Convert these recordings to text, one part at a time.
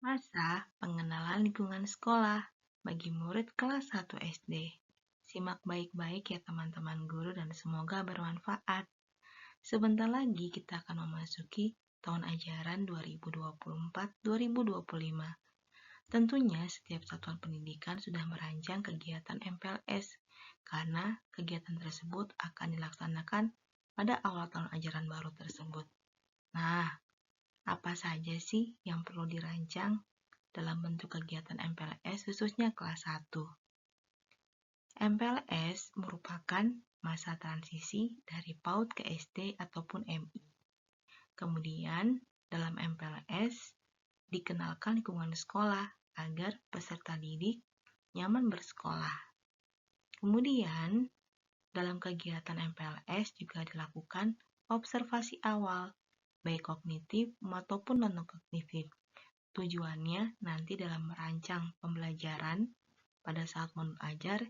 Masa pengenalan lingkungan sekolah bagi murid kelas 1 SD. Simak baik-baik ya teman-teman guru dan semoga bermanfaat. Sebentar lagi kita akan memasuki tahun ajaran 2024-2025. Tentunya setiap satuan pendidikan sudah merancang kegiatan MPLS karena kegiatan tersebut akan dilaksanakan pada awal tahun ajaran baru tersebut. Nah, apa saja sih yang perlu dirancang dalam bentuk kegiatan MPLS khususnya kelas 1? MPLS merupakan masa transisi dari PAUD ke SD ataupun MI. Kemudian, dalam MPLS dikenalkan lingkungan sekolah agar peserta didik nyaman bersekolah. Kemudian, dalam kegiatan MPLS juga dilakukan observasi awal, baik kognitif maupun non-kognitif. Tujuannya nanti dalam merancang pembelajaran pada saat menurut ajar,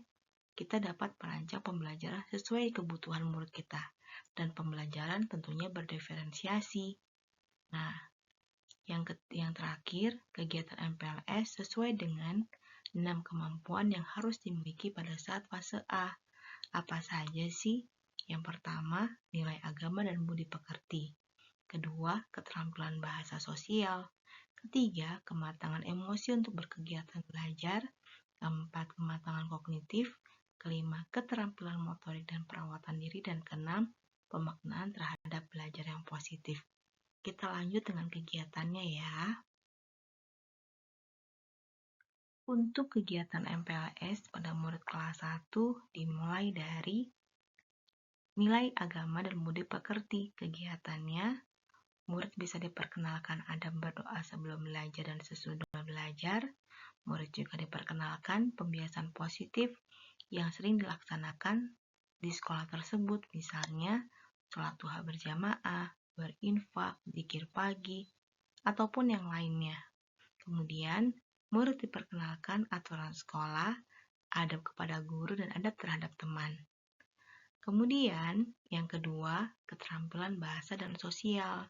kita dapat merancang pembelajaran sesuai kebutuhan murid kita dan pembelajaran tentunya berdiferensiasi. Nah, yang terakhir, kegiatan MPLS sesuai dengan 6 kemampuan yang harus dimiliki pada saat fase A. Apa saja sih? Yang pertama, nilai agama dan budi pekerti. Kedua, keterampilan bahasa sosial. Ketiga, kematangan emosi untuk berkegiatan belajar. Keempat, kematangan kognitif. Kelima, keterampilan motorik dan perawatan diri. Dan keenam, pemaknaan terhadap belajar yang positif. Kita lanjut dengan kegiatannya ya. Untuk kegiatan MPLS pada murid kelas 1 dimulai dari nilai agama dan budi pekerti. Kegiatannya, murid bisa diperkenalkan adab berdoa sebelum belajar dan sesudah belajar. Murid juga diperkenalkan pembiasaan positif yang sering dilaksanakan di sekolah tersebut, misalnya sholat duha berjamaah, berinfak, zikir pagi, ataupun yang lainnya. Kemudian, murid diperkenalkan aturan sekolah, adab kepada guru, dan adab terhadap teman. Kemudian, yang kedua, keterampilan bahasa dan sosial.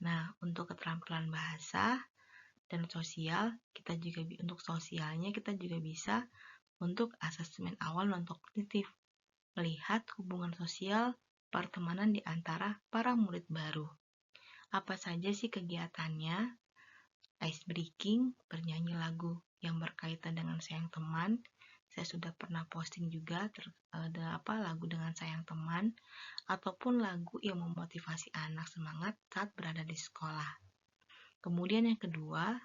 Nah, untuk keterampilan bahasa dan sosial, untuk sosialnya kita juga bisa untuk asesmen awal non-kognitif, melihat hubungan sosial pertemanan di antara para murid baru. Apa saja sih kegiatannya? Ice breaking, bernyanyi lagu yang berkaitan dengan sayang teman. Saya sudah pernah posting juga lagu dengan sayang teman, ataupun lagu yang memotivasi anak semangat saat berada di sekolah. Kemudian yang kedua,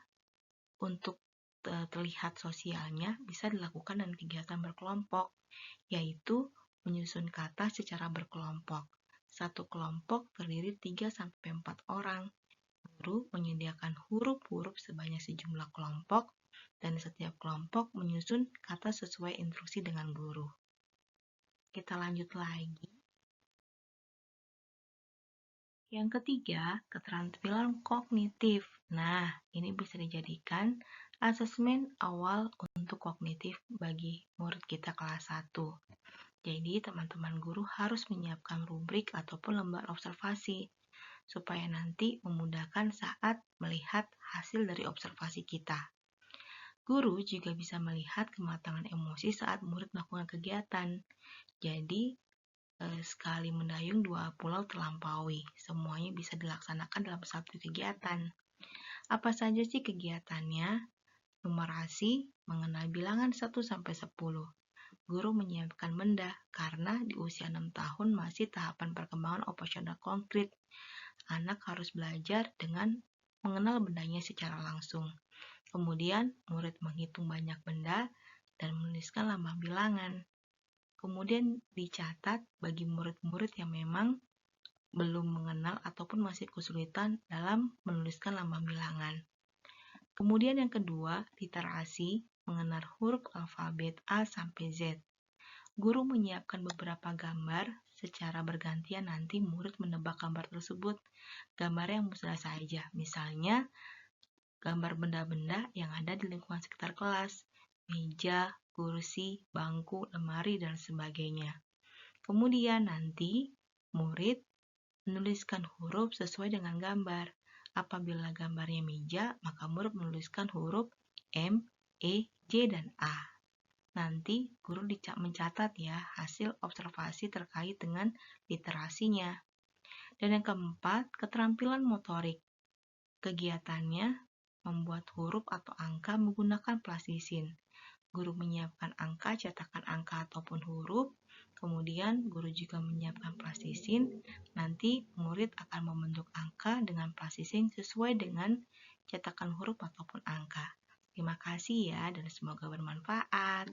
untuk terlihat sosialnya bisa dilakukan dengan kegiatan berkelompok, yaitu menyusun kata secara berkelompok. Satu kelompok terdiri 3-4 orang. Guru menyediakan huruf-huruf sebanyak sejumlah kelompok dan setiap kelompok menyusun kata sesuai instruksi dengan guru. Kita lanjut lagi. Yang ketiga, keterampilan kognitif. Nah, ini bisa dijadikan asesmen awal untuk kognitif bagi murid kita kelas 1. Jadi, teman-teman guru harus menyiapkan rubrik ataupun lembar observasi supaya nanti memudahkan saat melihat hasil dari observasi kita. Guru juga bisa melihat kematangan emosi saat murid melakukan kegiatan. Jadi, sekali mendayung 2 pulau terlampaui. Semuanya bisa dilaksanakan dalam satu kegiatan. Apa saja sih kegiatannya? Numerasi, mengenal bilangan 1-10. Guru menyiapkan benda karena di usia 6 tahun masih tahapan perkembangan operasional konkret. Anak harus belajar dengan mengenal bendanya secara langsung. Kemudian, murid menghitung banyak benda dan menuliskan lambang bilangan. Kemudian dicatat bagi murid-murid yang memang belum mengenal ataupun masih kesulitan dalam menuliskan lambang bilangan. Kemudian yang kedua, literasi, mengenal huruf alfabet A sampai Z. Guru menyiapkan beberapa gambar secara bergantian, nanti murid menebak gambar tersebut. Gambar yang mudah saja, misalnya gambar benda-benda yang ada di lingkungan sekitar kelas, meja, kursi, bangku, lemari, dan sebagainya. Kemudian nanti murid menuliskan huruf sesuai dengan gambar. Apabila gambarnya meja, maka murid menuliskan huruf M, E, J, dan A. Nanti guru mencatat ya hasil observasi terkait dengan literasinya. Dan yang keempat, keterampilan motorik. Kegiatannya membuat huruf atau angka menggunakan plastisin. Guru menyiapkan angka, cetakan angka ataupun huruf, kemudian guru juga menyiapkan plastisin. Nanti murid akan membentuk angka dengan plastisin sesuai dengan cetakan huruf ataupun angka. Terima kasih ya, dan semoga bermanfaat.